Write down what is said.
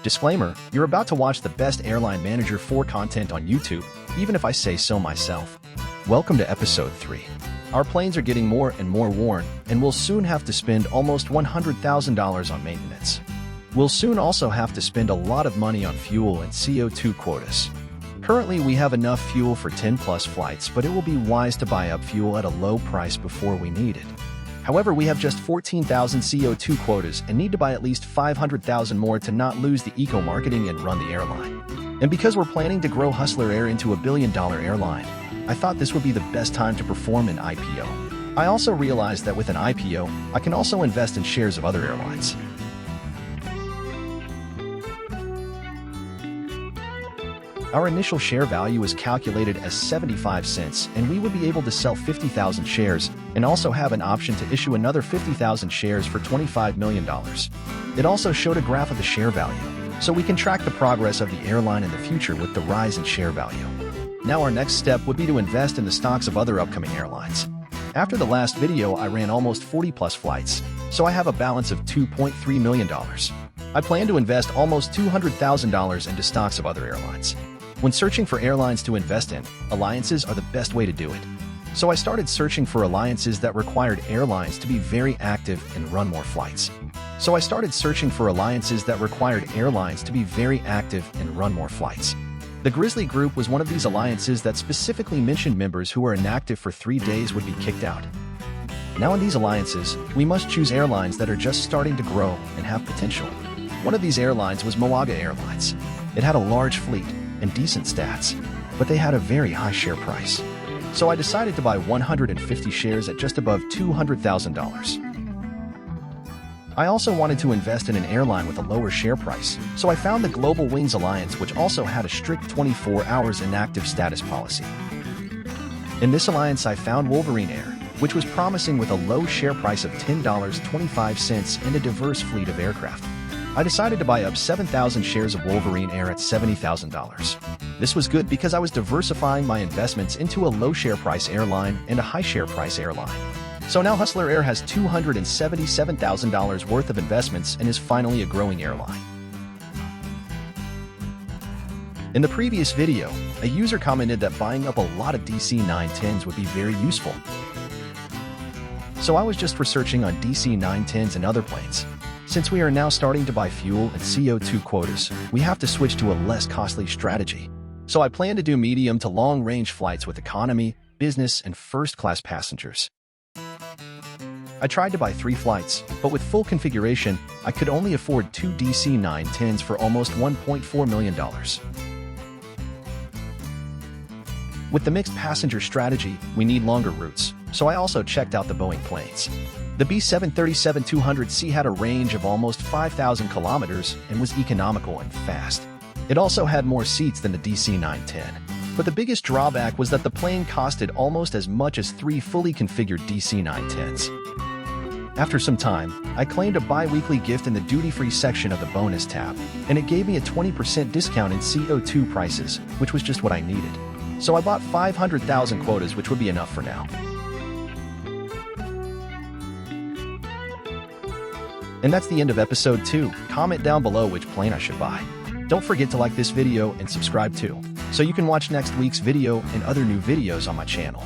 Disclaimer, you're about to watch the best airline manager 4 content on YouTube, even if I say so myself. Welcome to episode 3. Our planes are getting more and more worn, and we'll soon have to spend almost $100,000 on maintenance. We'll soon also have to spend a lot of money on fuel and CO2 quotas. Currently, we have enough fuel for 10-plus flights, but it will be wise to buy up fuel at a low price before we need it. However, we have just 14,000 CO2 quotas and need to buy at least 500,000 more to not lose the eco-marketing and run the airline. And because we're planning to grow Hustler Air into a billion-dollar airline, I thought this would be the best time to perform an IPO. I also realized that with an IPO, I can also invest in shares of other airlines. Our initial share value is calculated as 75 cents, and we would be able to sell 50,000 shares and also have an option to issue another 50,000 shares for $25 million. It also showed a graph of the share value, so we can track the progress of the airline in the future with the rise in share value. Now our next step would be to invest in the stocks of other upcoming airlines. After the last video, I ran almost 40-plus flights, so I have a balance of $2.3 million. I plan to invest almost $200,000 into stocks of other airlines. When searching for airlines to invest in, alliances are the best way to do it. So I started searching for alliances that required airlines to be very active and run more flights. The Grizzly Group was one of these alliances that specifically mentioned members who were inactive for 3 days would be kicked out. Now in these alliances, we must choose airlines that are just starting to grow and have potential. One of these airlines was Moaga Airlines. It had a large fleet and decent stats, but they had a very high share price. So I decided to buy 150 shares at just above $200,000. I also wanted to invest in an airline with a lower share price, so I found the Global Wings Alliance, which also had a strict 24 hours inactive status policy. In this alliance, I found Wolverine Air, which was promising with a low share price of $10.25 and a diverse fleet of aircraft. I decided to buy up 7,000 shares of Wolverine Air at $70,000. This was good because I was diversifying my investments into a low share price airline and a high share price airline. So now Hustler Air has $277,000 worth of investments and is finally a growing airline. In the previous video, a user commented that buying up a lot of DC-910s would be very useful. So I was just researching on DC-910s and other planes. Since we are now starting to buy fuel and CO2 quotas, we have to switch to a less costly strategy. So I plan to do medium to long-range flights with economy, business, and first-class passengers. I tried to buy 3 flights, but with full configuration, I could only afford 2 DC-910s for almost $1.4 million. With the mixed passenger strategy, we need longer routes, so I also checked out the Boeing planes. The B737-200C had a range of almost 5,000 kilometers and was economical and fast. It also had more seats than the DC-910. But the biggest drawback was that the plane costed almost as much as 3 fully configured DC-910s. After some time, I claimed a bi-weekly gift in the duty-free section of the bonus tab, and it gave me a 20% discount in CO2 prices, which was just what I needed. So I bought 500,000 quotas, which would be enough for now. And that's the end of episode 2. Comment down below which plane I should buy. Don't forget to like this video and subscribe too, so you can watch next week's video and other new videos on my channel.